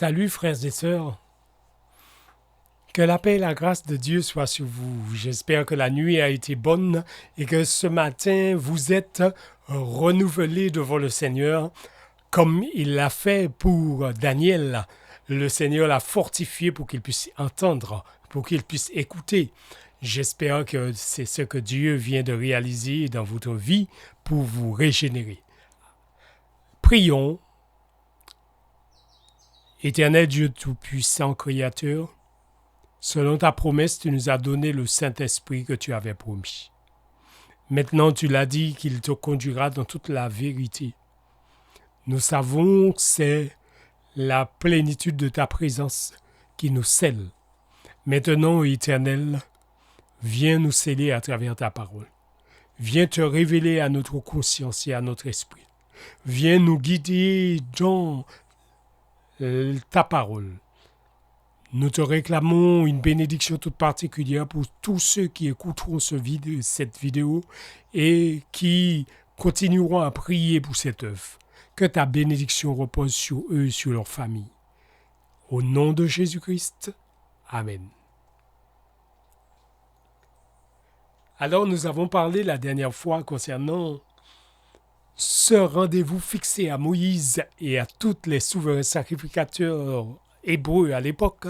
Salut frères et sœurs, que la paix et la grâce de Dieu soient sur vous. J'espère que la nuit a été bonne et que ce matin vous êtes renouvelés devant le Seigneur comme il l'a fait pour Daniel. Le Seigneur l'a fortifié pour qu'il puisse entendre, pour qu'il puisse écouter. J'espère que c'est ce que Dieu vient de réaliser dans votre vie pour vous régénérer. Prions. Éternel Dieu Tout-Puissant, Créateur, selon ta promesse, tu nous as donné le Saint-Esprit que tu avais promis. Maintenant, tu l'as dit qu'il te conduira dans toute la vérité. Nous savons que c'est la plénitude de ta présence qui nous scelle. Maintenant, Éternel, viens nous sceller à travers ta parole. Viens te révéler à notre conscience et à notre esprit. Viens nous guider dans ta parole. Nous te réclamons une bénédiction toute particulière pour tous ceux qui écouteront cette vidéo et qui continueront à prier pour cette œuvre. Que ta bénédiction repose sur eux et sur leur famille. Au nom de Jésus-Christ, Amen. Alors nous avons parlé la dernière fois concernant ce rendez-vous fixé à Moïse et à tous les souverains sacrificateurs hébreux à l'époque,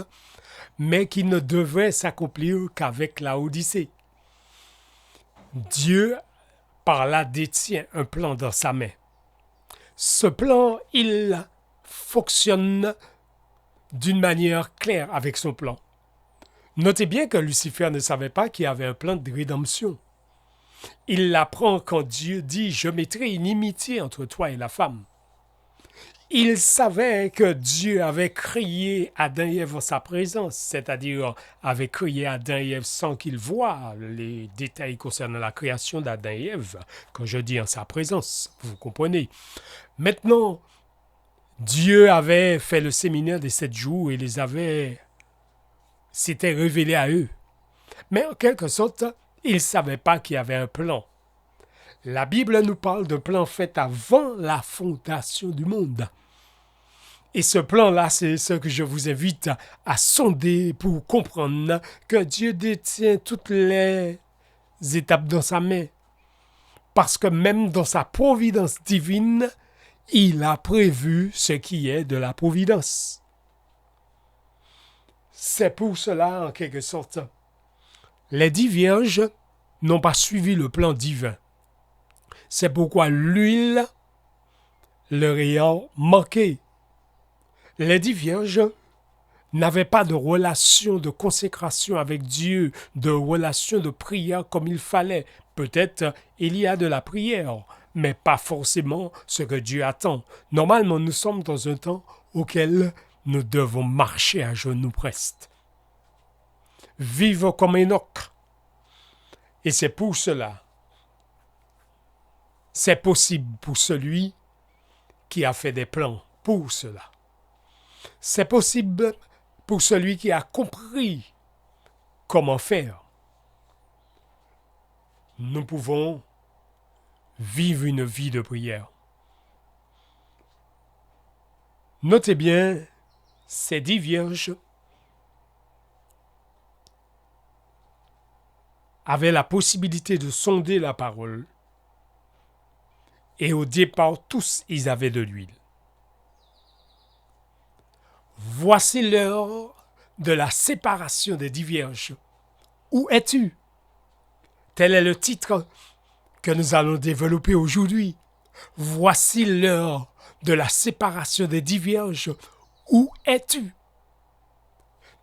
mais qui ne devait s'accomplir qu'avec la Odyssée. Dieu, par là, détient un plan dans sa main. Ce plan, il fonctionne d'une manière claire avec son plan. Notez bien que Lucifer ne savait pas qu'il y avait un plan de rédemption. Il l'apprend quand Dieu dit « Je mettrai une inimitié entre toi et la femme ». Il savait que Dieu avait créé Adam et Ève en sa présence, c'est-à-dire avait créé Adam et Ève sans qu'ils voient les détails concernant la création d'Adam et Ève. Quand je dis en sa présence, vous comprenez. Maintenant, Dieu avait fait le séminaire des 7 jours et s'était révélé à eux. Mais en quelque sorte, ils ne savaient pas qu'il y avait un plan. La Bible nous parle d'un plan fait avant la fondation du monde. Et ce plan-là, c'est ce que je vous invite à sonder pour comprendre que Dieu détient toutes les étapes dans sa main. Parce que même dans sa providence divine, il a prévu ce qui est de la providence. C'est pour cela, en quelque sorte, les 10 vierges n'ont pas suivi le plan divin. C'est pourquoi l'huile leur ayant manqué. Les 10 vierges n'avaient pas de relation de consécration avec Dieu, de relation de prière comme il fallait. Peut-être il y a de la prière, mais pas forcément ce que Dieu attend. Normalement, nous sommes dans un temps auquel nous devons marcher à genoux presque. Vivre comme Enoch. Et c'est pour cela. C'est possible pour celui qui a fait des plans pour cela. C'est possible pour celui qui a compris comment faire. Nous pouvons vivre une vie de prière. Notez bien, ces 10 vierges avaient la possibilité de sonder la parole. Et au départ, tous, ils avaient de l'huile. Voici l'heure de la séparation des 10 vierges. Où es-tu? Tel est le titre que nous allons développer aujourd'hui. Voici l'heure de la séparation des 10 vierges. Où es-tu?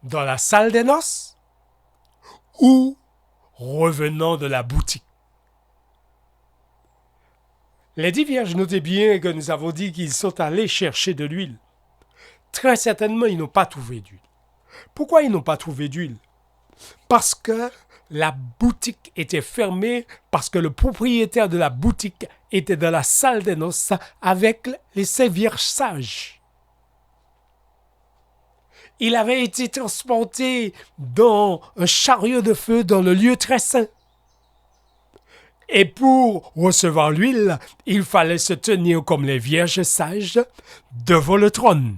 Dans la salle des noces ou revenant de la boutique? Les 10 vierges, notez bien que nous avons dit qu'ils sont allés chercher de l'huile. Très certainement, ils n'ont pas trouvé d'huile. Pourquoi ils n'ont pas trouvé d'huile? Parce que la boutique était fermée, parce que le propriétaire de la boutique était dans la salle des noces avec les 7 vierges sages. Il avait été transporté dans un chariot de feu dans le lieu très saint. Et pour recevoir l'huile, il fallait se tenir comme les vierges sages devant le trône.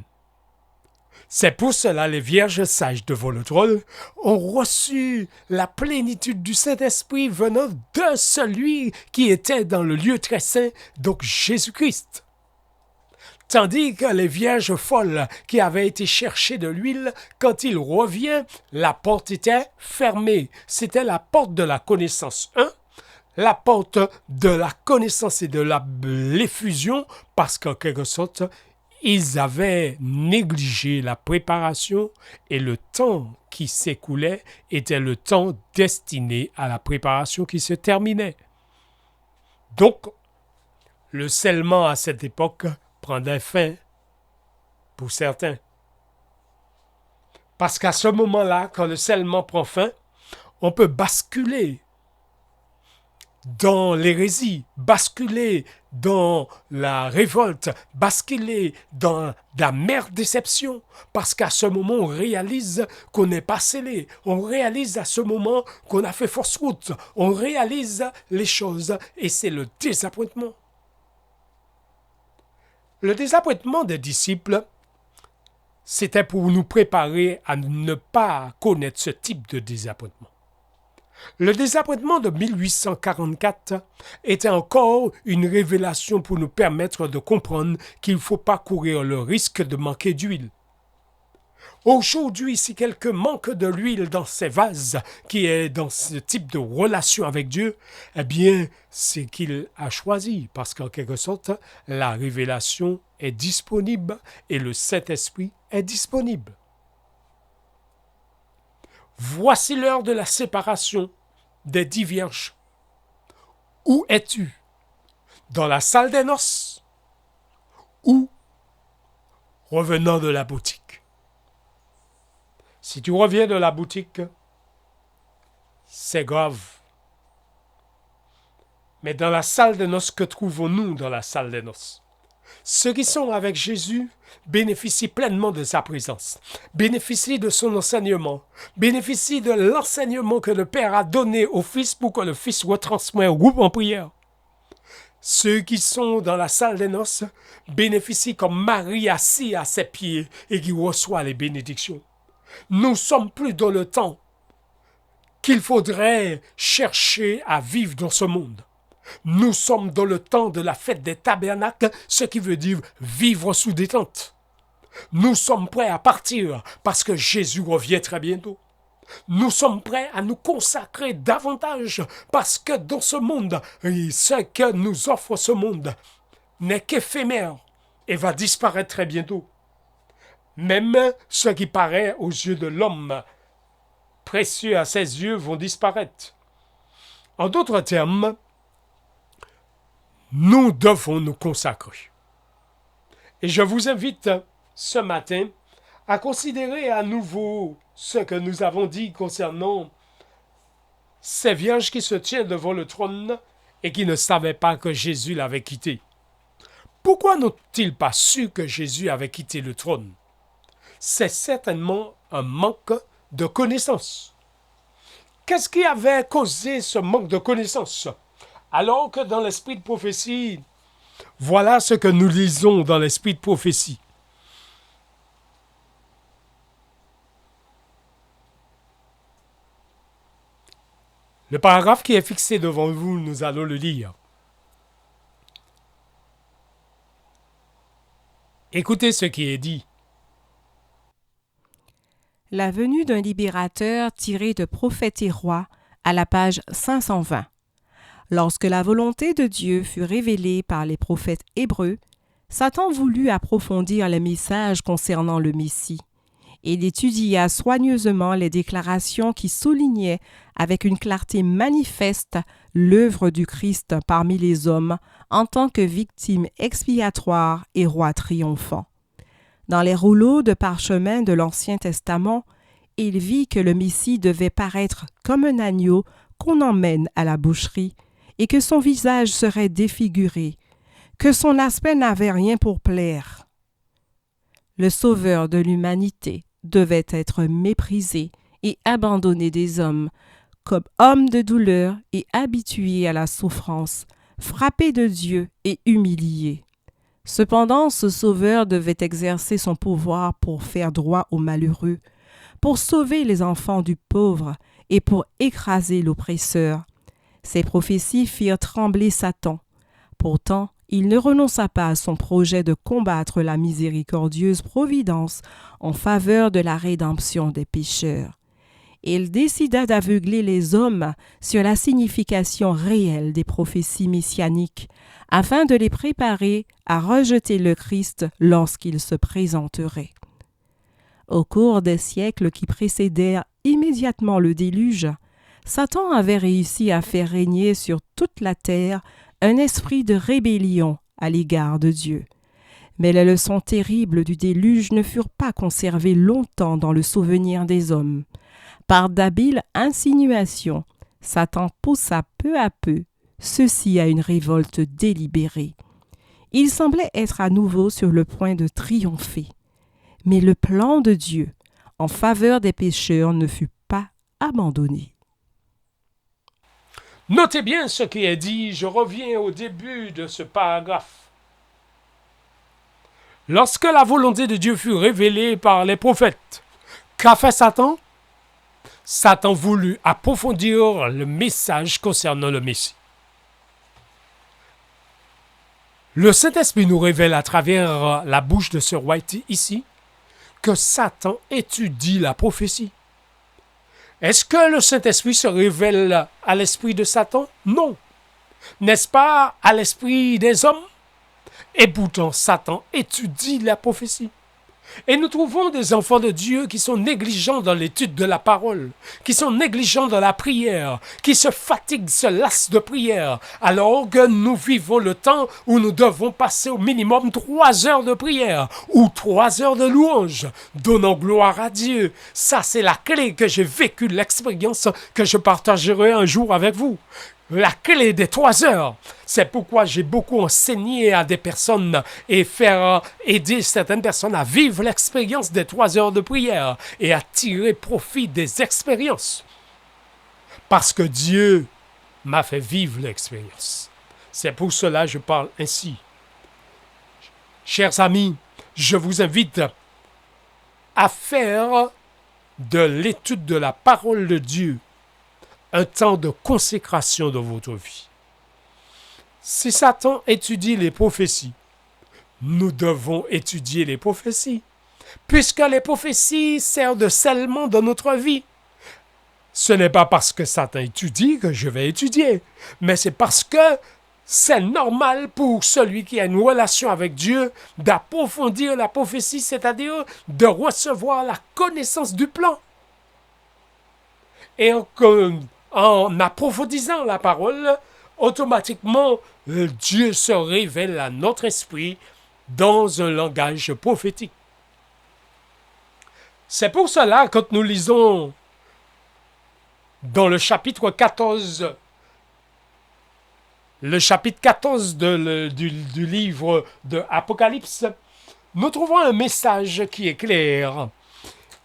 C'est pour cela les vierges sages devant le trône ont reçu la plénitude du Saint-Esprit venant de celui qui était dans le lieu très saint, donc Jésus-Christ. Tandis que les vierges folles qui avaient été chercher de l'huile, quand il revient, la porte était fermée. C'était la porte de la connaissance 1, la porte de la connaissance et de l'effusion, parce qu'en quelque sorte, ils avaient négligé la préparation et le temps qui s'écoulait était le temps destiné à la préparation qui se terminait. Donc, le scellement à cette époque prendrait fin pour certains. Parce qu'à ce moment-là, quand le scellement prend fin, on peut basculer dans l'hérésie, basculer dans la révolte, basculer dans la mère déception, parce qu'à ce moment, on réalise qu'on n'est pas scellé, on réalise à ce moment qu'on a fait fausse route, on réalise les choses, et c'est le désappointement. Le désappointement des disciples, c'était pour nous préparer à ne pas connaître ce type de désappointement. Le désappointement de 1844 était encore une révélation pour nous permettre de comprendre qu'il ne faut pas courir le risque de manquer d'huile. Aujourd'hui, si quelqu'un manque de l'huile dans ses vases, qui est dans ce type de relation avec Dieu, eh bien, c'est qu'il a choisi, parce qu'en quelque sorte, la révélation est disponible et le Saint-Esprit est disponible. Voici l'heure de la séparation des 10 vierges. Où es-tu? Dans la salle des noces ou revenant de la boutique? Si tu reviens de la boutique, c'est grave. Mais dans la salle des noces, que trouvons-nous dans la salle des noces? Ceux qui sont avec Jésus bénéficient pleinement de sa présence, bénéficient de son enseignement, bénéficient de l'enseignement que le Père a donné au Fils pour que le Fils retransmette au groupe en prière. Ceux qui sont dans la salle des noces bénéficient comme Marie assis à ses pieds et qui reçoit les bénédictions. Nous sommes plus dans le temps qu'il faudrait chercher à vivre dans ce monde. Nous sommes dans le temps de la fête des tabernacles, ce qui veut dire vivre sous des tentes. Nous sommes prêts à partir parce que Jésus revient très bientôt. Nous sommes prêts à nous consacrer davantage parce que dans ce monde, ce que nous offre ce monde n'est qu'éphémère et va disparaître très bientôt. Même ce qui paraît aux yeux de l'homme précieux à ses yeux vont disparaître. En d'autres termes, nous devons nous consacrer. Et je vous invite ce matin à considérer à nouveau ce que nous avons dit concernant ces vierges qui se tiennent devant le trône et qui ne savaient pas que Jésus l'avait quitté. Pourquoi n'ont-ils pas su que Jésus avait quitté le trône? C'est certainement un manque de connaissance. Qu'est-ce qui avait causé ce manque de connaissance? Alors que dans l'esprit de prophétie, voilà ce que nous lisons dans l'esprit de prophétie. Le paragraphe qui est fixé devant vous, nous allons le lire. Écoutez ce qui est dit. La venue d'un libérateur tiré de Prophètes et rois à la page 520. Lorsque la volonté de Dieu fut révélée par les prophètes hébreux, Satan voulut approfondir les messages concernant le Messie. Il étudia soigneusement les déclarations qui soulignaient avec une clarté manifeste l'œuvre du Christ parmi les hommes en tant que victime expiatoire et roi triomphant. Dans les rouleaux de parchemin de l'Ancien Testament, il vit que le Messie devait paraître comme un agneau qu'on emmène à la boucherie et que son visage serait défiguré, que son aspect n'avait rien pour plaire. Le Sauveur de l'humanité devait être méprisé et abandonné des hommes, comme homme de douleur et habitué à la souffrance, frappé de Dieu et humilié. Cependant, ce Sauveur devait exercer son pouvoir pour faire droit aux malheureux, pour sauver les enfants du pauvre et pour écraser l'oppresseur. Ces prophéties firent trembler Satan. Pourtant, il ne renonça pas à son projet de combattre la miséricordieuse providence en faveur de la rédemption des pécheurs. Il décida d'aveugler les hommes sur la signification réelle des prophéties messianiques, afin de les préparer à rejeter le Christ lorsqu'il se présenterait. Au cours des siècles qui précédèrent immédiatement le déluge, Satan avait réussi à faire régner sur toute la terre un esprit de rébellion à l'égard de Dieu. Mais les leçons terribles du déluge ne furent pas conservées longtemps dans le souvenir des hommes. Par d'habiles insinuations, Satan poussa peu à peu ceux-ci à une révolte délibérée. Il semblait être à nouveau sur le point de triompher. Mais le plan de Dieu en faveur des pécheurs ne fut pas abandonné. Notez bien ce qui est dit, je reviens au début de ce paragraphe. Lorsque la volonté de Dieu fut révélée par les prophètes, qu'a fait Satan? Satan voulut approfondir le message concernant le Messie. Le Saint-Esprit nous révèle à travers la bouche de Sir White ici que Satan étudie la prophétie. Est-ce que le Saint-Esprit se révèle à l'esprit de Satan? Non. N'est-ce pas à l'esprit des hommes? Et pourtant, Satan étudie la prophétie. Et nous trouvons des enfants de Dieu qui sont négligents dans l'étude de la parole, qui sont négligents dans la prière, qui se fatiguent, se lassent de prière, alors que nous vivons le temps où nous devons passer au minimum 3 heures de prière ou 3 heures de louange, donnant gloire à Dieu. Ça, c'est la clé que j'ai vécu, l'expérience que je partagerai un jour avec vous. La clé des 3 heures. C'est pourquoi j'ai beaucoup enseigné à des personnes et aider certaines personnes à vivre l'expérience des 3 heures de prière et à tirer profit des expériences. Parce que Dieu m'a fait vivre l'expérience. C'est pour cela que je parle ainsi. Chers amis, je vous invite à faire de l'étude de la parole de Dieu un temps de consécration dans votre vie. Si Satan étudie les prophéties, nous devons étudier les prophéties, puisque les prophéties servent de scellement dans notre vie. Ce n'est pas parce que Satan étudie que je vais étudier, mais c'est parce que c'est normal pour celui qui a une relation avec Dieu d'approfondir la prophétie, c'est-à-dire de recevoir la connaissance du plan. Et en approfondissant la parole, automatiquement, Dieu se révèle à notre esprit dans un langage prophétique. C'est pour cela, quand nous lisons dans le chapitre 14, du livre de Apocalypse, nous trouvons un message qui est clair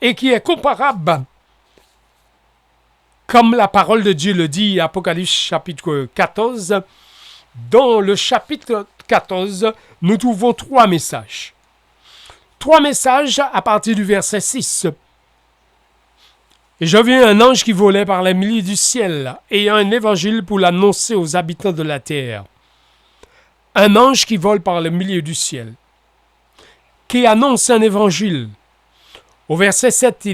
et qui est comparable. Comme la parole de Dieu le dit, Apocalypse chapitre 14, dans le chapitre 14, nous trouvons 3 messages. 3 messages à partir du verset 6. Et je vis un ange qui volait par les milieux du ciel, ayant un évangile pour l'annoncer aux habitants de la terre. Un ange qui vole par le milieu du ciel, qui annonce un évangile. Au verset 7,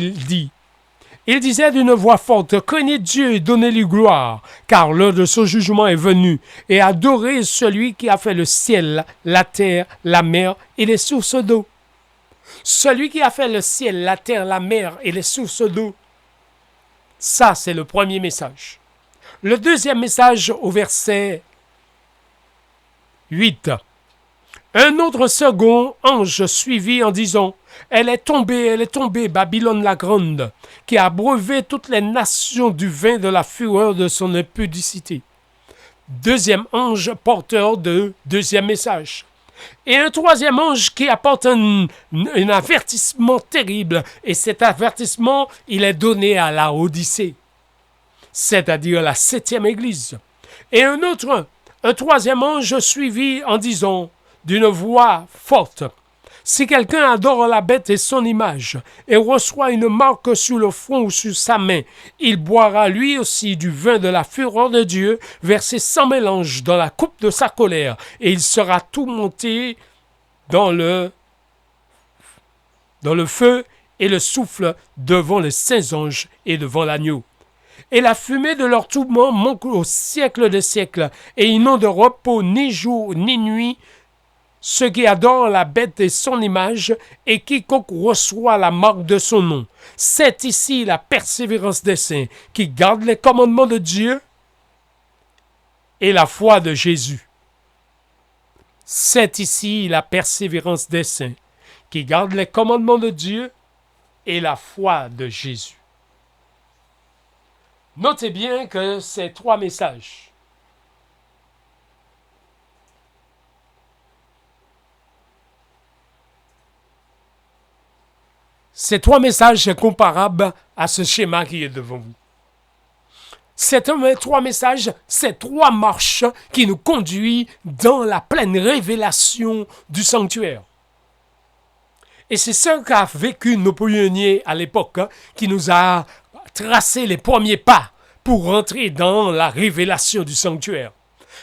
il disait d'une voix forte, « Craignez Dieu et donnez-lui gloire, car l'heure de son jugement est venue, et adorez celui qui a fait le ciel, la terre, la mer et les sources d'eau. » Celui qui a fait le ciel, la terre, la mer et les sources d'eau. Ça, c'est le premier message. Le deuxième message au verset 8. Un autre second ange suivit en disant, « Elle est tombée, Babylone la grande, qui a abreuvé toutes les nations du vin de la fureur de son impudicité. » Deuxième ange porteur de deuxième message. Et un troisième ange qui apporte un avertissement terrible. Et cet avertissement, il est donné à la Odyssée, c'est-à-dire la 7e église. Et un troisième ange suivit en disant, d'une voix forte. Si quelqu'un adore la bête et son image, et reçoit une marque sur le front ou sur sa main, il boira lui aussi du vin de la fureur de Dieu, versé sans mélange dans la coupe de sa colère, et il sera tout monté dans le feu et le souffle devant les saints anges et devant l'agneau. Et la fumée de leur tourment monte au siècle des siècles, et ils n'ont de repos ni jour ni nuit, ceux qui adorent la bête et son image, et quiconque reçoit la marque de son nom. C'est ici la persévérance des saints, qui gardent les commandements de Dieu et la foi de Jésus. C'est ici la persévérance des saints, qui gardent les commandements de Dieu et la foi de Jésus. Notez bien que ces trois messages sont comparables à ce schéma qui est devant vous. Ces trois messages, ces trois marches qui nous conduisent dans la pleine révélation du sanctuaire. Et c'est ce qu'a vécu nos pionniers à l'époque, qui nous a tracé les premiers pas pour rentrer dans la révélation du sanctuaire.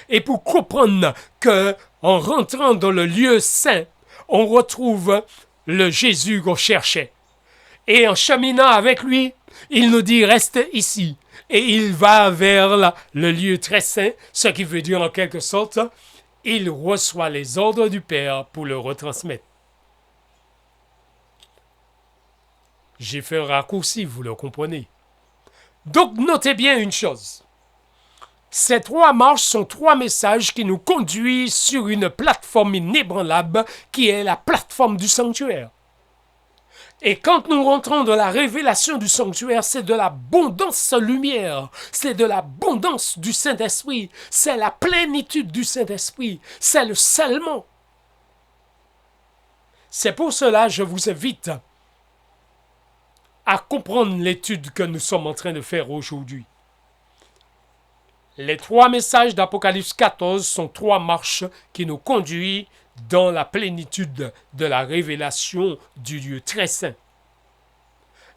Et pour comprendre que, en rentrant dans le lieu saint, on retrouve le Jésus qu'on cherchait. Et en cheminant avec lui, il nous dit « reste ici ». Et il va vers le lieu très saint, ce qui veut dire en quelque sorte, il reçoit les ordres du Père pour le retransmettre. J'ai fait un raccourci, vous le comprenez. Donc notez bien une chose. Ces trois marches sont trois messages qui nous conduisent sur une plateforme inébranlable qui est la plateforme du sanctuaire. Et quand nous rentrons dans la révélation du sanctuaire, c'est de l'abondance lumière, c'est de l'abondance du Saint-Esprit, c'est la plénitude du Saint-Esprit, c'est le scellement. C'est pour cela que je vous invite à comprendre l'étude que nous sommes en train de faire aujourd'hui. Les trois messages d'Apocalypse 14 sont trois marches qui nous conduisent dans la plénitude de la révélation du lieu très saint.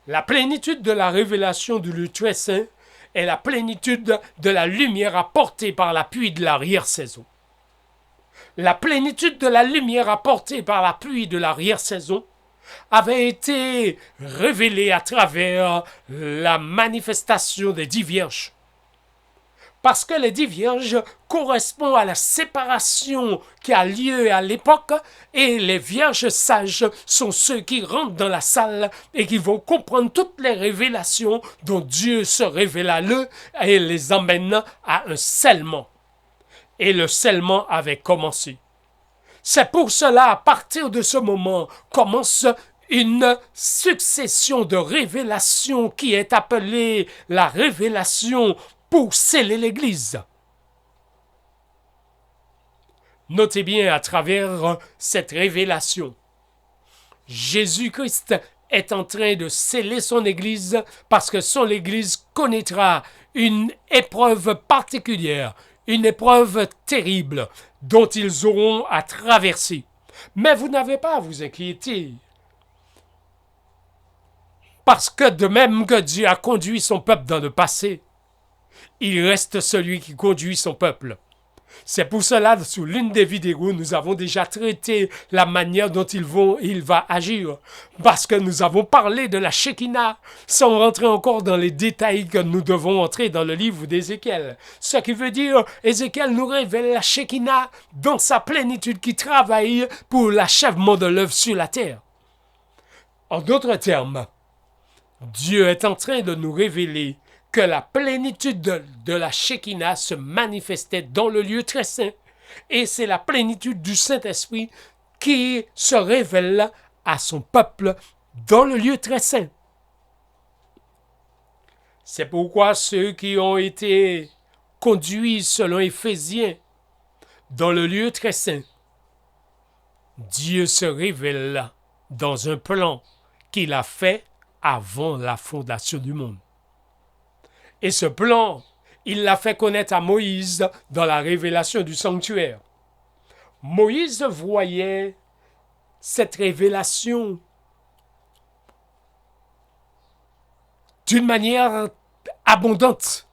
La plénitude de la révélation du lieu très saint est la plénitude de la lumière apportée par l'appui de l'arrière-saison. La plénitude de la lumière apportée par l'appui de l'arrière-saison avait été révélée à travers la manifestation des 10 vierges. Parce que les 10 vierges correspondent à la séparation qui a lieu à l'époque, et les vierges sages sont ceux qui rentrent dans la salle et qui vont comprendre toutes les révélations dont Dieu se révèle à eux et les emmène à un scellement. Et le scellement avait commencé. C'est pour cela, à partir de ce moment, commence une succession de révélations qui est appelée la révélation pour sceller l'Église. Notez bien à travers cette révélation, Jésus-Christ est en train de sceller son Église parce que son Église connaîtra une épreuve particulière, une épreuve terrible dont ils auront à traverser. Mais vous n'avez pas à vous inquiéter. Parce que de même que Dieu a conduit son peuple dans le passé, il reste celui qui conduit son peuple. C'est pour cela, sous l'une des vidéos, nous avons déjà traité la manière dont il va agir. Parce que nous avons parlé de la Shekinah, sans rentrer encore dans les détails que nous devons entrer dans le livre d'Ézéchiel. Ce qui veut dire, Ézéchiel nous révèle la Shekinah dans sa plénitude qui travaille pour l'achèvement de l'œuvre sur la terre. En d'autres termes, Dieu est en train de nous révéler que la plénitude de la Shekinah se manifestait dans le lieu très saint. Et c'est la plénitude du Saint-Esprit qui se révèle à son peuple dans le lieu très saint. C'est pourquoi ceux qui ont été conduits selon Éphésiens dans le lieu très saint, Dieu se révèle dans un plan qu'il a fait avant la fondation du monde. Et ce plan, il l'a fait connaître à Moïse dans la révélation du sanctuaire. Moïse voyait cette révélation d'une manière abondante,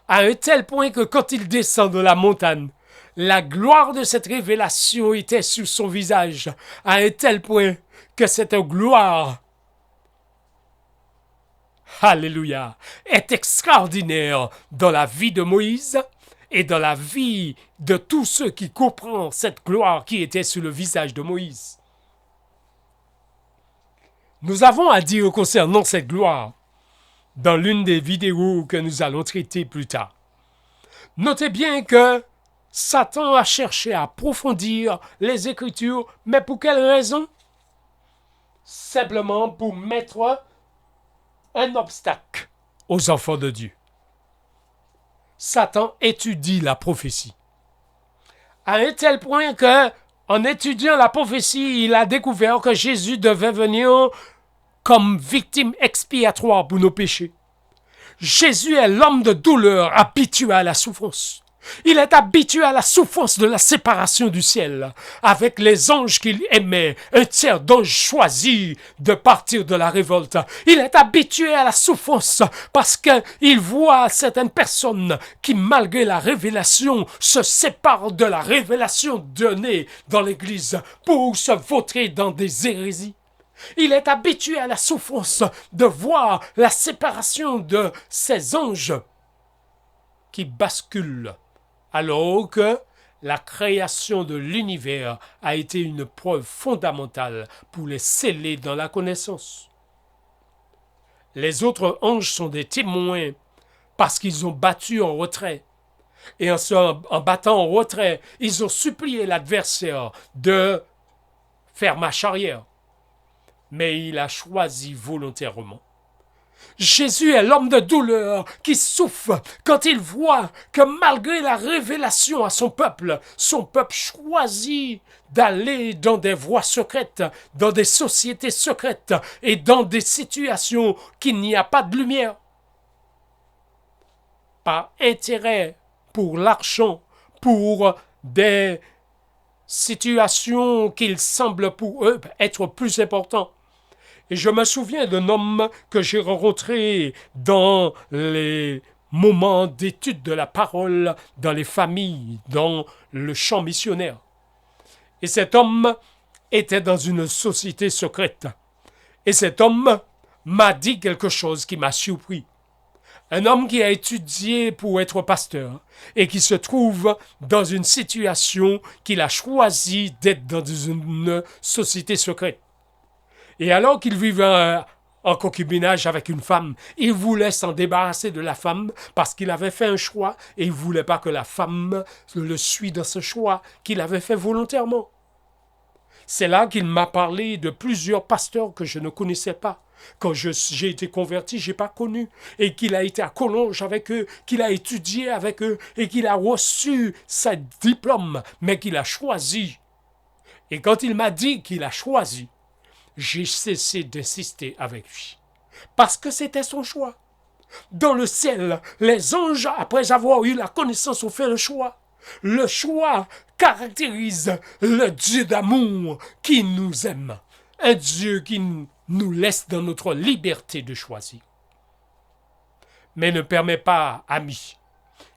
à un tel point que quand il descend de la montagne, la gloire de cette révélation était sur son visage, à un tel point que cette gloire, alléluia, est extraordinaire dans la vie de Moïse et dans la vie de tous ceux qui comprennent cette gloire qui était sur le visage de Moïse. Nous avons à dire concernant cette gloire dans l'une des vidéos que nous allons traiter plus tard. Notez bien que Satan a cherché à approfondir les Écritures, mais pour quelle raison? Simplement pour mettre un obstacle aux enfants de Dieu. Satan étudie la prophétie. À un tel point que, en étudiant la prophétie, il a découvert que Jésus devait venir comme victime expiatoire pour nos péchés. Jésus est l'homme de douleur habitué à la souffrance. Il est habitué à la souffrance de la séparation du ciel, avec les anges qu'il aimait, un tiers d'anges choisis de partir de la révolte. Il est habitué à la souffrance parce qu'il voit certaines personnes qui, malgré la révélation, se séparent de la révélation donnée dans l'Église pour se vautrer dans des hérésies. Il est habitué à la souffrance de voir la séparation de ces anges qui basculent, alors que la création de l'univers a été une preuve fondamentale pour les sceller dans la connaissance. Les autres anges sont des témoins parce qu'ils ont battu en retrait. Et en battant en retrait, ils ont supplié l'adversaire de faire marche arrière. Mais il a choisi volontairement. Jésus est l'homme de douleur qui souffre quand il voit que malgré la révélation à son peuple choisit d'aller dans des voies secrètes, dans des sociétés secrètes et dans des situations qu'il n'y a pas de lumière. Par intérêt pour l'argent, pour des situations qu'ils semblent pour eux être plus importantes. Et je me souviens d'un homme que j'ai rencontré dans les moments d'étude de la parole, dans les familles, dans le champ missionnaire. Et cet homme était dans une société secrète. Et cet homme m'a dit quelque chose qui m'a surpris. Un homme qui a étudié pour être pasteur et qui se trouve dans une situation qu'il a choisi d'être dans une société secrète. Et alors qu'il vivait en concubinage avec une femme, il voulait s'en débarrasser de la femme parce qu'il avait fait un choix et il ne voulait pas que la femme le suive dans ce choix qu'il avait fait volontairement. C'est là qu'il m'a parlé de plusieurs pasteurs que je ne connaissais pas. Quand j'ai été converti, je n'ai pas connu. Et qu'il a été à Collonges avec eux, qu'il a étudié avec eux et qu'il a reçu sa diplôme, mais qu'il a choisi. Et quand il m'a dit qu'il a choisi, j'ai cessé d'insister avec lui. Parce que c'était son choix. Dans le ciel, les anges, après avoir eu la connaissance, ont fait le choix. Le choix caractérise le Dieu d'amour qui nous aime. Un Dieu qui nous laisse dans notre liberté de choisir. Mais ne permet pas, amis,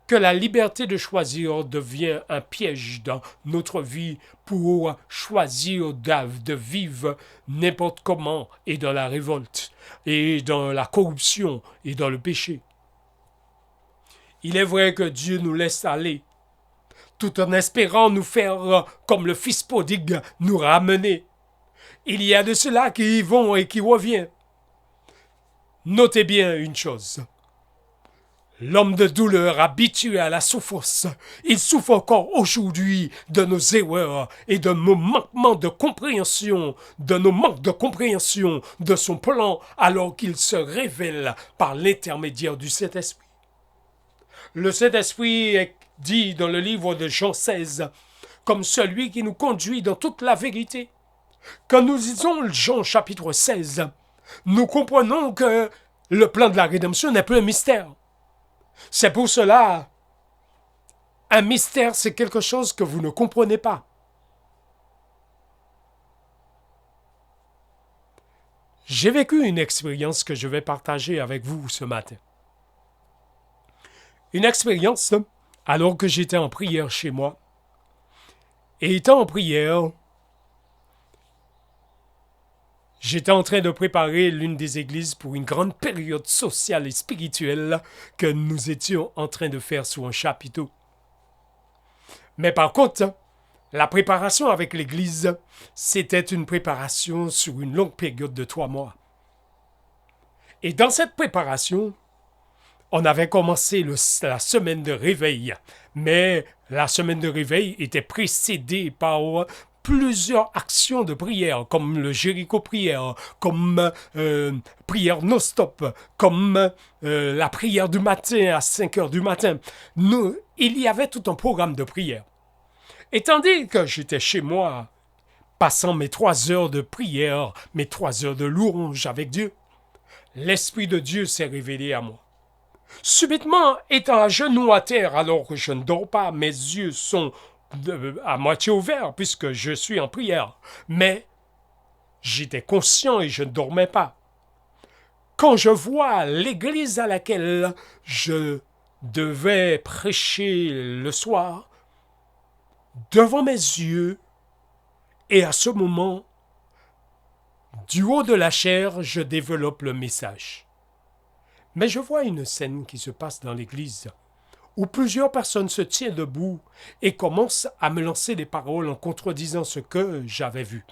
que la liberté de choisir devienne un piège dans notre vie pour choisir de vivre n'importe comment et dans la révolte, et dans la corruption et dans le péché. Il est vrai que Dieu nous laisse aller, tout en espérant nous faire comme le fils prodigue, nous ramener. Il y a de ceux-là qui y vont et qui reviennent. Notez bien une chose. L'homme de douleur habitué à la souffrance, il souffre encore aujourd'hui de nos erreurs et de nos manquements de compréhension, de nos manques de compréhension de son plan alors qu'il se révèle par l'intermédiaire du Saint-Esprit. Le Saint-Esprit est dit dans le livre de Jean 16 comme celui qui nous conduit dans toute la vérité. Quand nous lisons Jean chapitre 16, nous comprenons que le plan de la rédemption n'est plus un mystère. C'est pour cela, un mystère, c'est quelque chose que vous ne comprenez pas. J'ai vécu une expérience que je vais partager avec vous ce matin. Une expérience alors que j'étais en prière chez moi. Et étant en prière, j'étais en train de préparer l'une des églises pour une grande période sociale et spirituelle que nous étions en train de faire sous un chapiteau. Mais par contre, la préparation avec l'église, c'était une préparation sur une longue période de 3 mois. Et dans cette préparation, on avait commencé la semaine de réveil, mais la semaine de réveil était précédée par plusieurs actions de prière, comme le Jéricho prière, comme prière non-stop, comme la prière du matin à 5 heures du matin. Il y avait tout un programme de prière. Et tandis que j'étais chez moi, passant mes 3 heures de prière, mes 3 heures de louange avec Dieu, l'Esprit de Dieu s'est révélé à moi. Subitement, étant à genoux à terre alors que je ne dors pas, mes yeux sont à moitié ouverts puisque je suis en prière. Mais j'étais conscient et je ne dormais pas. Quand je vois l'église à laquelle je devais prêcher le soir, devant mes yeux, et à ce moment, du haut de la chair, je développe le message. Mais je vois une scène qui se passe dans l'église, où plusieurs personnes se tiennent debout et commencent à me lancer des paroles en contredisant ce que j'avais vu.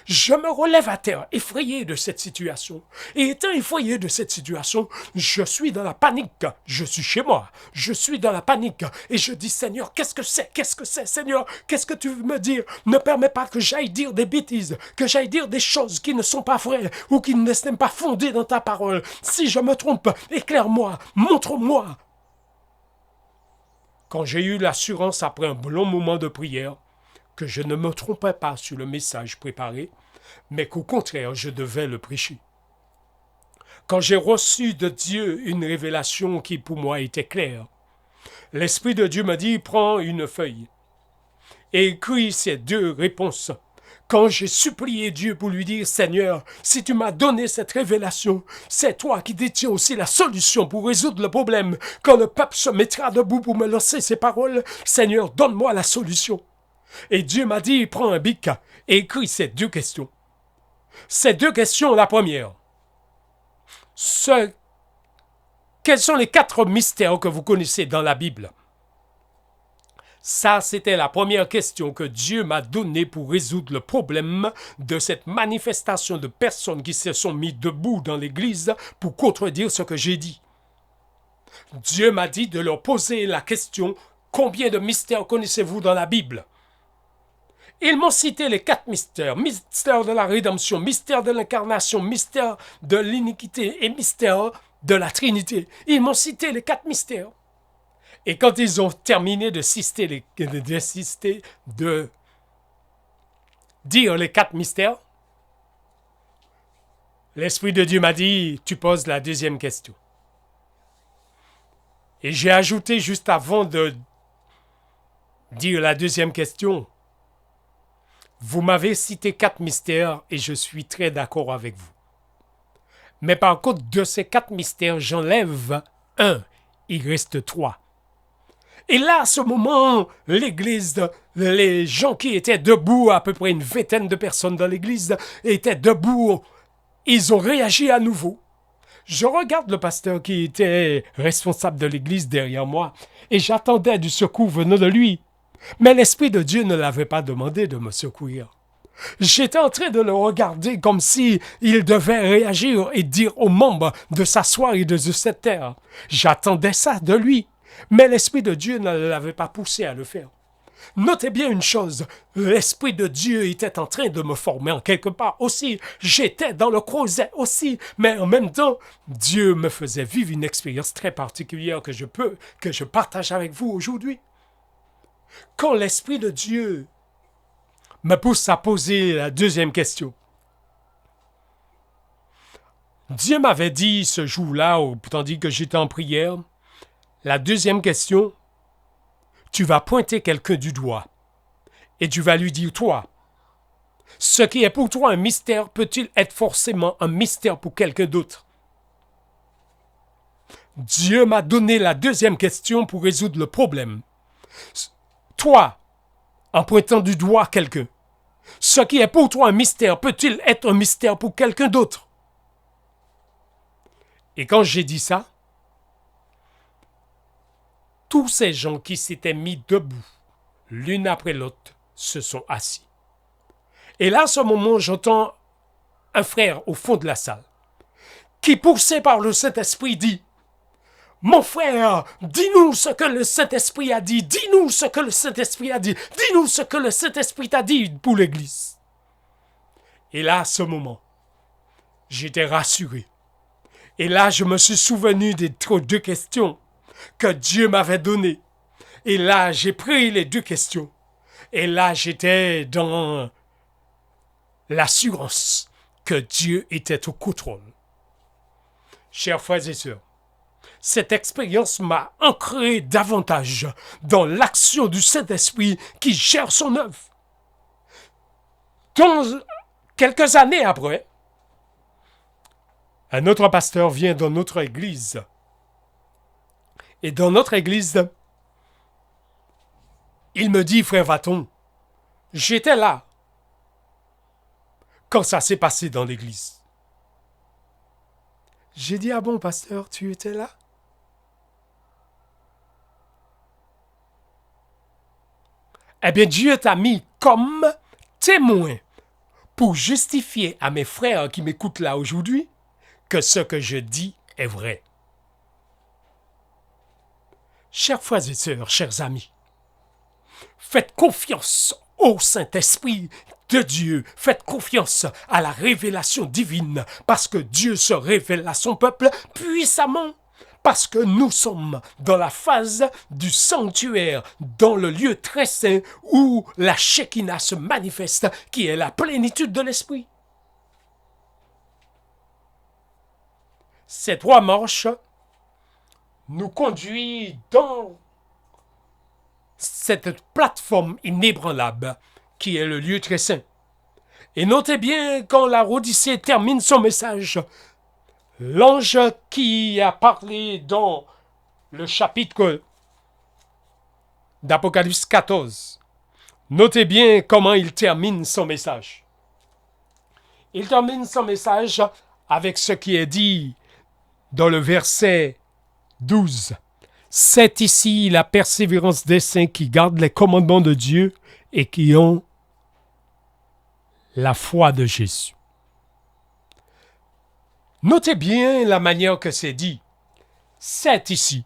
Je me relève à terre, effrayé de cette situation. Et étant effrayé de cette situation, je suis dans la panique. Je suis chez moi. Je suis dans la panique. Et je dis, Seigneur, qu'est-ce que c'est? Qu'est-ce que c'est, Seigneur? Qu'est-ce que tu veux me dire? Ne permets pas que j'aille dire des bêtises, que j'aille dire des choses qui ne sont pas vraies ou qui ne sont pas fondées dans ta parole. Si je me trompe, éclaire-moi, montre-moi. Quand j'ai eu l'assurance après un long moment de prière, que je ne me trompais pas sur le message préparé, mais qu'au contraire, je devais le prêcher. Quand j'ai reçu de Dieu une révélation qui pour moi était claire, l'Esprit de Dieu m'a dit, prends une feuille et écris ces 2 réponses. Quand j'ai supplié Dieu pour lui dire, Seigneur, si tu m'as donné cette révélation, c'est toi qui détiens aussi la solution pour résoudre le problème. Quand le peuple se mettra debout pour me lancer ces paroles, Seigneur, donne-moi la solution. Et Dieu m'a dit, prends un bic et écris ces 2 questions. Ces 2 questions, la première. Quels sont les 4 mystères que vous connaissez dans la Bible? Ça, c'était la première question que Dieu m'a donnée pour résoudre le problème de cette manifestation de personnes qui se sont mis debout dans l'église pour contredire ce que j'ai dit. Dieu m'a dit de leur poser la question, combien de mystères connaissez-vous dans la Bible? Ils m'ont cité les 4 mystères. Mystère de la rédemption, mystère de l'incarnation, mystère de l'iniquité et mystère de la Trinité. Ils m'ont cité les 4 mystères. Et quand ils ont terminé de dire les 4 mystères, l'Esprit de Dieu m'a dit, tu poses la 2e question. Et j'ai ajouté juste avant de dire la 2e question, vous m'avez cité 4 mystères et je suis très d'accord avec vous. Mais par contre, de ces 4 mystères, j'enlève 1. Il reste 3. Et là, à ce moment, l'église, les gens qui étaient debout, à peu près une vingtaine de personnes dans l'église, étaient debout. Ils ont réagi à nouveau. Je regarde le pasteur qui était responsable de l'église derrière moi et j'attendais du secours venant de lui. Mais l'Esprit de Dieu ne l'avait pas demandé de me secourir. J'étais en train de le regarder comme si il devait réagir et dire aux membres de s'asseoir et de se taire. J'attendais ça de lui, mais l'Esprit de Dieu ne l'avait pas poussé à le faire. Notez bien une chose, l'Esprit de Dieu était en train de me former en quelque part aussi. J'étais dans le creuset aussi, mais en même temps, Dieu me faisait vivre une expérience très particulière que je partage avec vous aujourd'hui. Quand l'Esprit de Dieu me pousse à poser la 2e question, Dieu m'avait dit ce jour-là, tandis que j'étais en prière, la 2e question, tu vas pointer quelqu'un du doigt et tu vas lui dire, toi, Ce qui est pour toi un mystère peut-il être forcément un mystère pour quelqu'un d'autre? Dieu m'a donné la deuxième question pour résoudre le problème. Toi, en pointant du doigt quelqu'un, ce qui est pour toi un mystère peut-il être un mystère pour quelqu'un d'autre? Et quand j'ai dit ça, tous ces gens qui s'étaient mis debout, l'une après l'autre, se sont assis. Et là, à ce moment, j'entends un frère au fond de la salle, qui, poussé par le Saint-Esprit, dit « Mon frère, dis-nous ce que le Saint-Esprit a dit, dis-nous ce que le Saint-Esprit a dit, dis-nous ce que le Saint-Esprit t'a dit pour l'Église. » Et là, à ce moment, j'étais rassuré. Et là, je me suis souvenu des deux questions que Dieu m'avait données. Et là, j'ai pris les deux questions. Et là, j'étais dans l'assurance que Dieu était au contrôle. Chers frères et sœurs, cette expérience m'a ancré davantage dans l'action du Saint-Esprit qui gère son œuvre. Quelques années après, un autre pasteur vient dans notre église. Et dans notre église, il me dit, frère Vaton, j'étais là quand ça s'est passé dans l'église. J'ai dit, ah bon, pasteur, tu étais là? Eh bien, Dieu t'a mis comme témoin pour justifier à mes frères qui m'écoutent là aujourd'hui que ce que je dis est vrai. Chers frères et sœurs, chers amis, faites confiance au Saint-Esprit de Dieu. Faites confiance à la révélation divine parce que Dieu se révèle à son peuple puissamment. Parce que nous sommes dans la phase du sanctuaire, dans le lieu très saint où la Shekinah se manifeste, qui est la plénitude de l'Esprit. Ces trois marches nous conduisent dans cette plateforme inébranlable qui est le lieu très saint. Et notez bien quand la Odyssée termine son message, l'ange qui a parlé dans le chapitre d'Apocalypse 14, notez bien comment il termine son message. Il termine son message avec ce qui est dit dans le verset 12. C'est ici la persévérance des saints qui gardent les commandements de Dieu et qui ont la foi de Jésus. Notez bien la manière que c'est dit. C'est ici.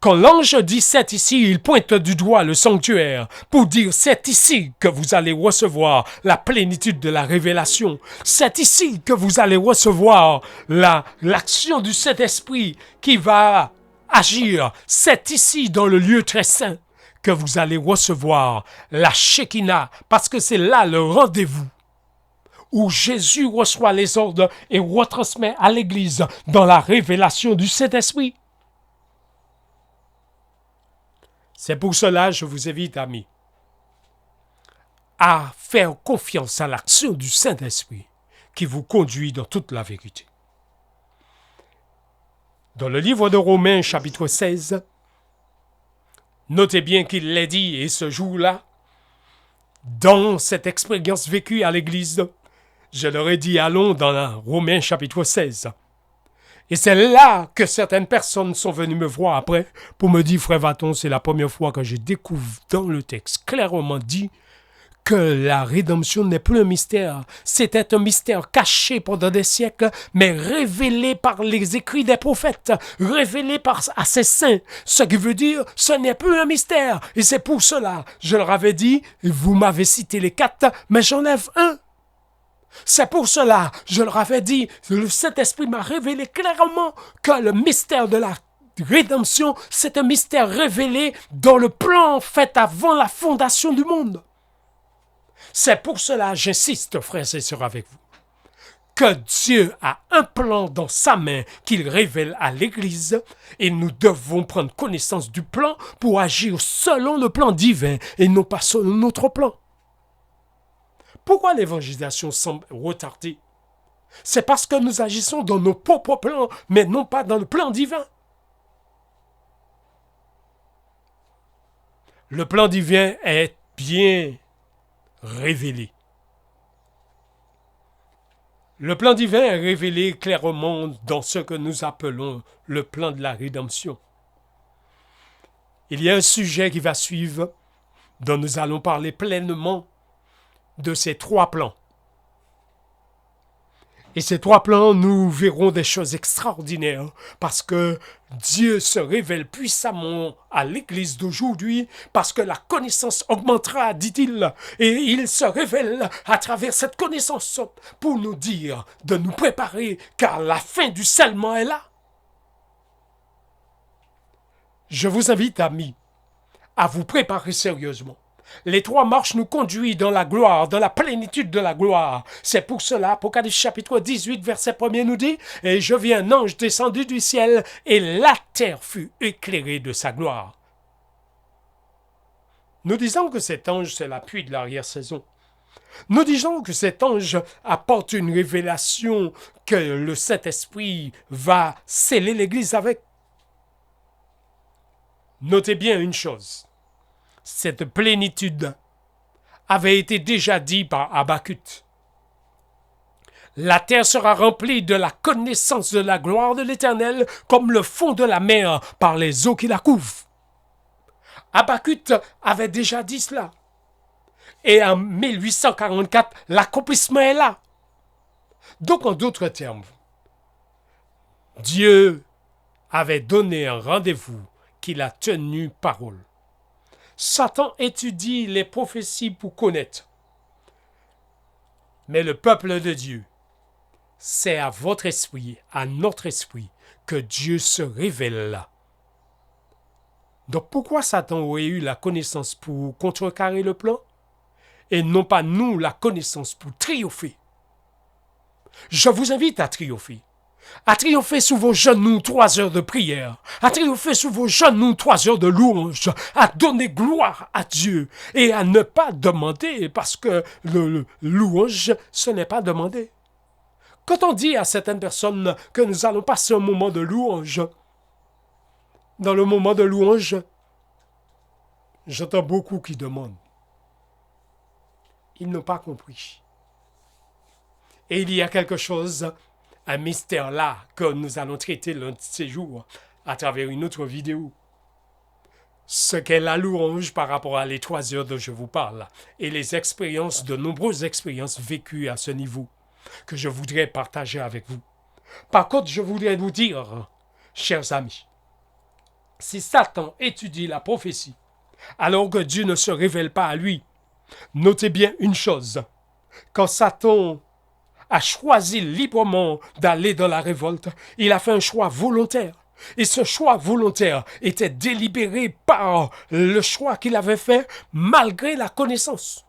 Quand l'ange dit c'est ici, il pointe du doigt le sanctuaire pour dire c'est ici que vous allez recevoir la plénitude de la révélation. C'est ici que vous allez recevoir l'action du Saint-Esprit qui va agir. C'est ici dans le lieu très saint que vous allez recevoir la Shekinah parce que c'est là le rendez-vous où Jésus reçoit les ordres et retransmet à l'Église dans la révélation du Saint-Esprit. C'est pour cela que je vous invite, amis, à faire confiance à l'action du Saint-Esprit qui vous conduit dans toute la vérité. Dans le livre de Romains, chapitre 16, notez bien qu'il l'est dit, et ce jour-là, dans cette expérience vécue à l'Église, je leur ai dit, allons dans Romains, chapitre 16. Et c'est là que certaines personnes sont venues me voir après pour me dire, frère Vaton, c'est la première fois que je découvre dans le texte clairement dit que la rédemption n'est plus un mystère. C'était un mystère caché pendant des siècles, mais révélé par les écrits des prophètes, révélé à ces saints. Ce qui veut dire, ce n'est plus un mystère. Et c'est pour cela, je leur avais dit, vous m'avez cité les 4, mais j'enlève un. C'est pour cela, je leur avais dit, le Saint-Esprit m'a révélé clairement que le mystère de la rédemption, c'est un mystère révélé dans le plan fait avant la fondation du monde. C'est pour cela, j'insiste, frères et sœurs, avec vous, que Dieu a un plan dans sa main qu'il révèle à l'Église et nous devons prendre connaissance du plan pour agir selon le plan divin et non pas selon notre plan. Pourquoi l'évangélisation semble retardée? C'est parce que nous agissons dans nos propres plans, mais non pas dans le plan divin. Le plan divin est bien révélé. Le plan divin est révélé clairement dans ce que nous appelons le plan de la rédemption. Il y a un sujet qui va suivre, dont nous allons parler pleinement de ces trois plans. Et ces trois plans, nous verrons des choses extraordinaires parce que Dieu se révèle puissamment à l'Église d'aujourd'hui parce que la connaissance augmentera, dit-il, et il se révèle à travers cette connaissance pour nous dire de nous préparer car la fin du scellement est là. Je vous invite, amis, à vous préparer sérieusement. Les trois marches nous conduisent dans la gloire, dans la plénitude de la gloire. C'est pour cela, Apocalypse chapitre 18, verset 1er nous dit « Et je vis un ange descendu du ciel, et la terre fut éclairée de sa gloire. » Nous disons que cet ange, c'est l'appui de l'arrière-saison. Nous disons que cet ange apporte une révélation que le Saint-Esprit va sceller l'Église avec. Notez bien une chose. Cette plénitude avait été déjà dit par Habakkuk. La terre sera remplie de la connaissance de la gloire de l'Éternel comme le fond de la mer par les eaux qui la couvrent. Habakkuk avait déjà dit cela. Et en 1844, l'accomplissement est là. Donc en d'autres termes, Dieu avait donné un rendez-vous qu'il a tenu parole. Satan étudie les prophéties pour connaître. Mais le peuple de Dieu, c'est à votre esprit, à notre esprit, que Dieu se révèle là. Donc pourquoi Satan aurait eu la connaissance pour contrecarrer le plan et non pas nous la connaissance pour triompher? Je vous invite à triompher. À triompher sous vos genoux 3 heures de prière, à triompher sous vos genoux 3 heures de louange, à donner gloire à Dieu et à ne pas demander parce que le louange, ce n'est pas demander. Quand on dit à certaines personnes que nous allons passer un moment de louange, dans le moment de louange, j'entends beaucoup qui demandent. Ils n'ont pas compris. Et il y a quelque chose, un mystère là, que nous allons traiter l'un de ces jours à travers une autre vidéo. Ce qu'est la louange par rapport à les 3 heures dont je vous parle et les expériences, de nombreuses expériences vécues à ce niveau que je voudrais partager avec vous. Par contre, je voudrais vous dire, chers amis, si Satan étudie la prophétie alors que Dieu ne se révèle pas à lui, notez bien une chose, quand Satan a choisi librement d'aller dans la révolte, il a fait un choix volontaire. Et ce choix volontaire était délibéré par le choix qu'il avait fait malgré la connaissance.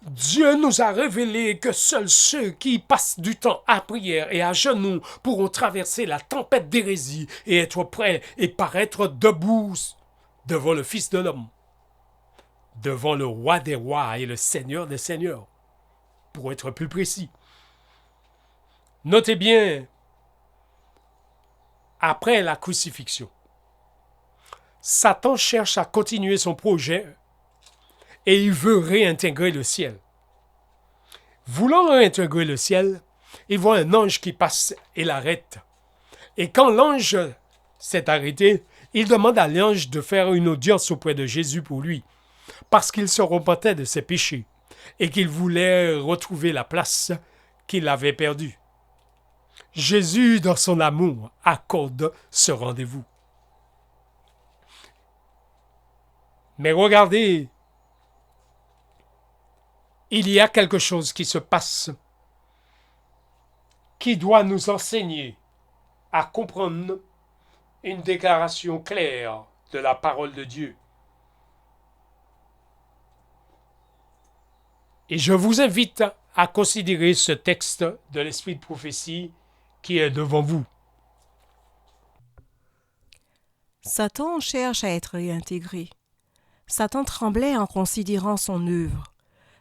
Dieu nous a révélé que seuls ceux qui passent du temps à prière et à genoux pourront traverser la tempête d'hérésie et être prêts et paraître debout devant le Fils de l'homme, devant le Roi des rois et le Seigneur des seigneurs, pour être plus précis. Notez bien, après la crucifixion, Satan cherche à continuer son projet et il veut réintégrer le ciel. Voulant réintégrer le ciel, il voit un ange qui passe et l'arrête. Et quand l'ange s'est arrêté, il demande à l'ange de faire une audience auprès de Jésus pour lui, parce qu'il se repentait de ses péchés et qu'il voulait retrouver la place qu'il avait perdue. Jésus, dans son amour, accorde ce rendez-vous. Mais regardez, il y a quelque chose qui se passe qui doit nous enseigner à comprendre une déclaration claire de la parole de Dieu. Et je vous invite à considérer ce texte de l'Esprit de prophétie qui est devant vous. Satan cherche à être réintégré. Satan tremblait en considérant son œuvre.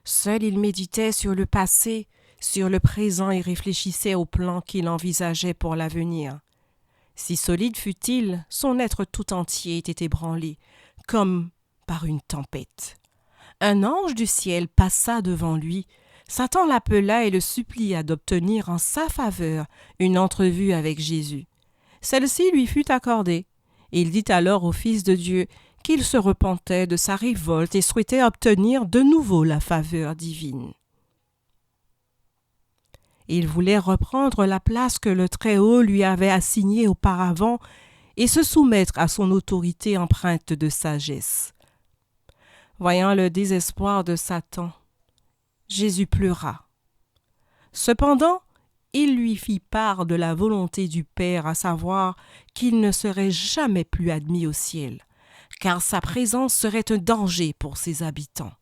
Seul il méditait sur le passé, sur le présent et réfléchissait aux plans qu'il envisageait pour l'avenir. Si solide fût-il, son être tout entier était ébranlé, comme par une tempête. Un ange du ciel passa devant lui. Satan l'appela et le supplia d'obtenir en sa faveur une entrevue avec Jésus. Celle-ci lui fut accordée. Il dit alors au Fils de Dieu qu'il se repentait de sa révolte et souhaitait obtenir de nouveau la faveur divine. Il voulait reprendre la place que le Très-Haut lui avait assignée auparavant et se soumettre à son autorité empreinte de sagesse. Voyant le désespoir de Satan, Jésus pleura. Cependant, il lui fit part de la volonté du Père, à savoir qu'il ne serait jamais plus admis au ciel, car sa présence serait un danger pour ses habitants.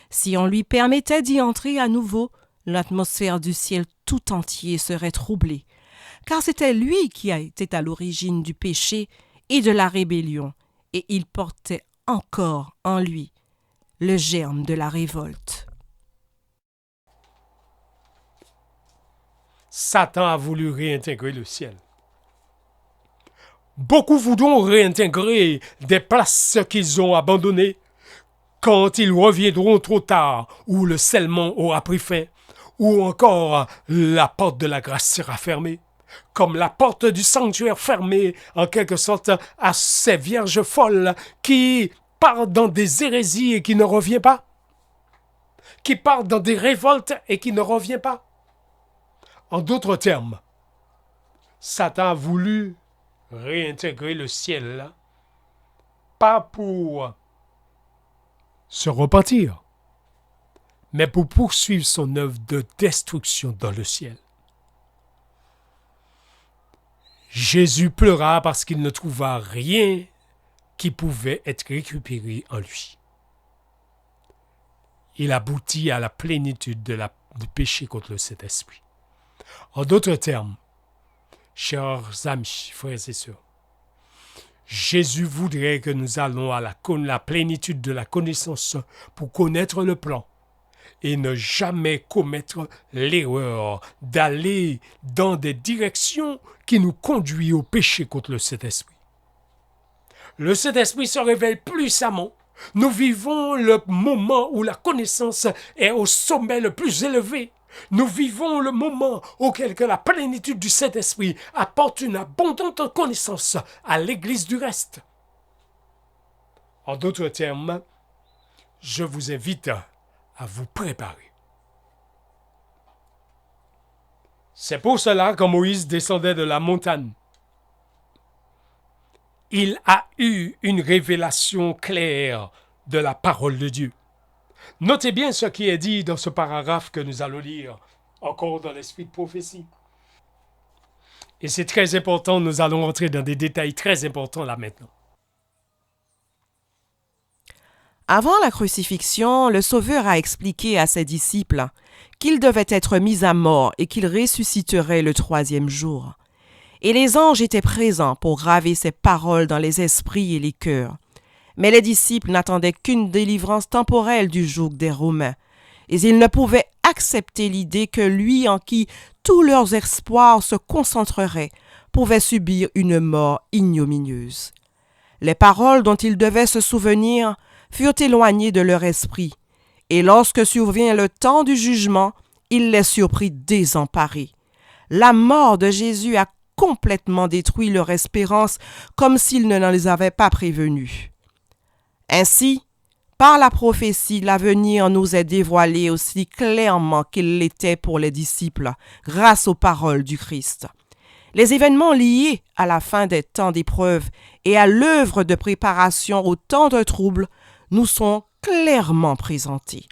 Si on lui permettait d'y entrer à nouveau, l'atmosphère du ciel tout entier serait troublée, car c'était lui qui était à l'origine du péché et de la rébellion, et il portait encore en lui le germe de la révolte. Satan a voulu réintégrer le ciel. Beaucoup voudront réintégrer des places qu'ils ont abandonnées quand ils reviendront trop tard, ou le scellement aura pris fin, ou encore la porte de la grâce sera fermée, comme la porte du sanctuaire fermée, en quelque sorte, à ces vierges folles qui partent dans des hérésies et qui ne reviennent pas, qui partent dans des révoltes et qui ne reviennent pas. En d'autres termes, Satan a voulu réintégrer le ciel, pas pour se repentir, mais pour poursuivre son œuvre de destruction dans le ciel. Jésus pleura parce qu'il ne trouva rien qui pouvait être récupéré en lui. Il aboutit à la plénitude du péché contre le Saint-Esprit. En d'autres termes, chers amis, frères et sœurs, Jésus voudrait que nous allons à la plénitude de la connaissance pour connaître le plan et ne jamais commettre l'erreur d'aller dans des directions qui nous conduisent au péché contre le Saint-Esprit. Le Saint-Esprit se révèle puissamment. Nous vivons le moment où la connaissance est au sommet le plus élevé. Nous vivons le moment auquel que la plénitude du Saint-Esprit apporte une abondante connaissance à l'Église du reste. En d'autres termes, je vous invite à vous préparer. C'est pour cela que Moïse descendait de la montagne. Il a eu une révélation claire de la parole de Dieu. Notez bien ce qui est dit dans ce paragraphe que nous allons lire, encore dans l'esprit de prophétie. Et c'est très important, nous allons entrer dans des détails très importants là maintenant. Avant la crucifixion, le Sauveur a expliqué à ses disciples qu'il devait être mis à mort et qu'il ressusciterait le 3e jour. Et les anges étaient présents pour graver ces paroles dans les esprits et les cœurs. Mais les disciples n'attendaient qu'une délivrance temporelle du joug des Romains, et ils ne pouvaient accepter l'idée que lui en qui tous leurs espoirs se concentreraient pouvait subir une mort ignominieuse. Les paroles dont ils devaient se souvenir furent éloignées de leur esprit, et lorsque survint le temps du jugement, il les surprit désemparés. La mort de Jésus a complètement détruit leur espérance, comme s'il ne les avait pas prévenus. Ainsi, par la prophétie, l'avenir nous est dévoilé aussi clairement qu'il l'était pour les disciples, grâce aux paroles du Christ. Les événements liés à la fin des temps d'épreuve et à l'œuvre de préparation au temps de trouble nous sont clairement présentés.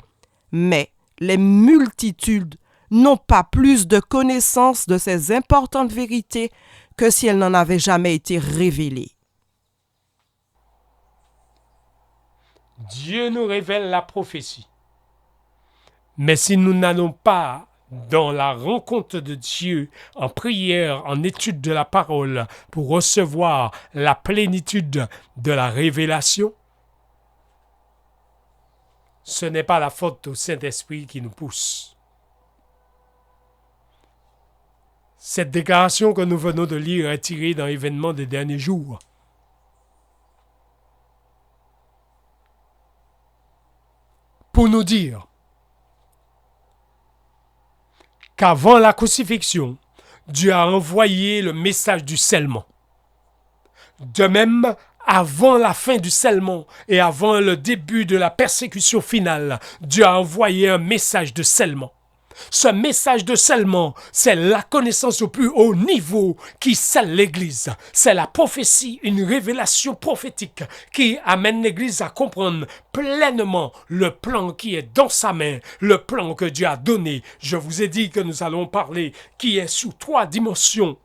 Mais les multitudes n'ont pas plus de connaissance de ces importantes vérités que si elles n'en avaient jamais été révélées. Dieu nous révèle la prophétie. Mais si nous n'allons pas dans la rencontre de Dieu, en prière, en étude de la parole, pour recevoir la plénitude de la révélation, ce n'est pas la faute au Saint-Esprit qui nous pousse. Cette déclaration que nous venons de lire est tirée d'un événement des derniers jours. Pour nous dire qu'avant la crucifixion, Dieu a envoyé le message du scellement. De même, avant la fin du scellement et avant le début de la persécution finale, Dieu a envoyé un message de scellement. Ce message de scellement, c'est la connaissance au plus haut niveau qui scelle l'Église. C'est la prophétie, une révélation prophétique qui amène l'Église à comprendre pleinement le plan qui est dans sa main, le plan que Dieu a donné. Je vous ai dit que nous allons parler qui est sous 3 dimensions.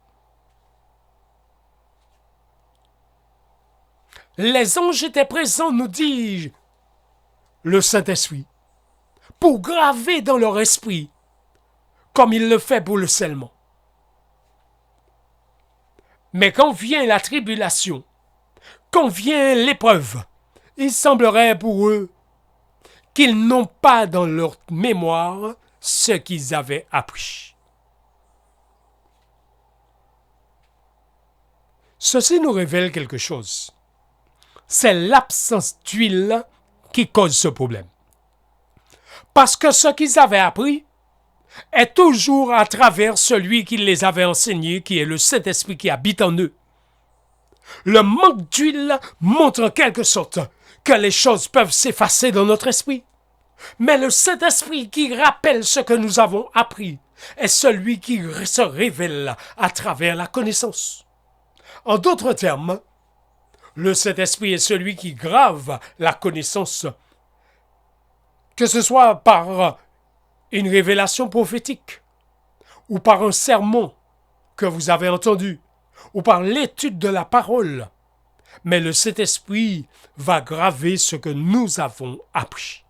Les anges étaient présents, nous dit le Saint-Esprit, pour graver dans leur esprit comme il le fait pour le scellement. Mais quand vient la tribulation, quand vient l'épreuve, il semblerait pour eux qu'ils n'ont pas dans leur mémoire ce qu'ils avaient appris. Ceci nous révèle quelque chose. C'est l'absence d'huile qui cause ce problème. Parce que ce qu'ils avaient appris est toujours à travers celui qui les avait enseignés, qui est le Saint-Esprit qui habite en eux. Le manque d'huile montre en quelque sorte que les choses peuvent s'effacer dans notre esprit. Mais le Saint-Esprit qui rappelle ce que nous avons appris est celui qui se révèle à travers la connaissance. En d'autres termes, le Saint-Esprit est celui qui grave la connaissance, que ce soit par une révélation prophétique, ou par un sermon que vous avez entendu, ou par l'étude de la parole. Mais le Saint-Esprit va graver ce que nous avons appris.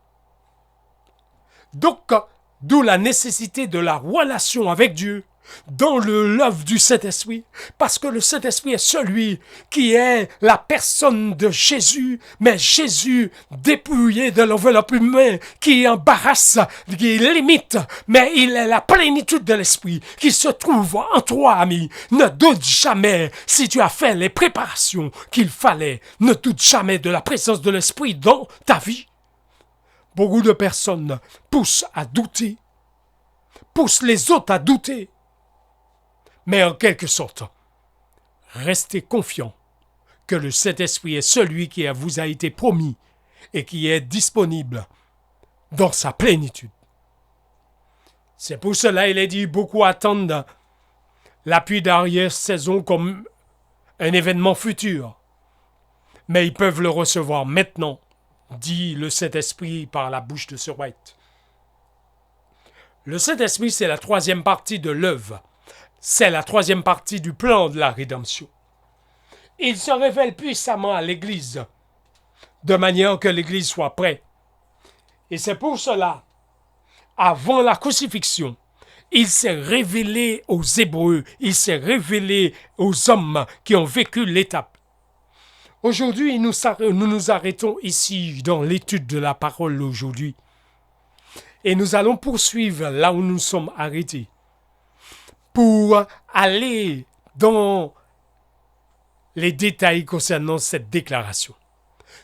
Donc, d'où la nécessité de la relation avec Dieu dans l'œuvre du Saint-Esprit, parce que le Saint-Esprit est celui qui est la personne de Jésus, mais Jésus dépouillé de l'enveloppe humaine, qui embarrasse, qui limite, mais il est la plénitude de l'Esprit qui se trouve en toi, ami. Ne doute jamais, si tu as fait les préparations qu'il fallait, ne doute jamais de la présence de l'Esprit dans ta vie. Beaucoup de personnes poussent à douter, poussent les autres à douter. Mais en quelque sorte, restez confiants que le Saint-Esprit est celui qui vous a été promis et qui est disponible dans sa plénitude. C'est pour cela qu'il est dit beaucoup attendent l'appui d'arrière-saison comme un événement futur. Mais ils peuvent le recevoir maintenant, dit le Saint-Esprit par la bouche de Sir White. Le Saint-Esprit, c'est la 3e partie de l'œuvre. C'est la 3e partie du plan de la rédemption. Il se révèle puissamment à l'Église, de manière que l'Église soit prête. Et c'est pour cela, avant la crucifixion, il s'est révélé aux Hébreux, il s'est révélé aux hommes qui ont vécu l'étape. Aujourd'hui, nous nous arrêtons ici dans l'étude de la parole aujourd'hui. Et nous allons poursuivre là où nous sommes arrêtés, pour aller dans les détails concernant cette déclaration.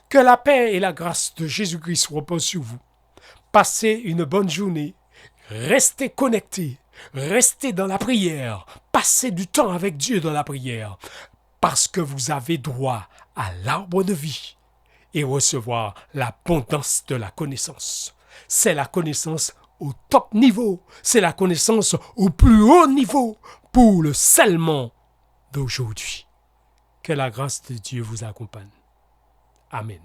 Que la paix et la grâce de Jésus-Christ reposent sur vous. Passez une bonne journée. Restez connectés. Restez dans la prière. Passez du temps avec Dieu dans la prière. Parce que vous avez droit à l'arbre de vie et recevoir l'abondance de la connaissance. C'est la connaissance au top niveau, c'est la connaissance au plus haut niveau pour le scellement d'aujourd'hui. Que la grâce de Dieu vous accompagne. Amen.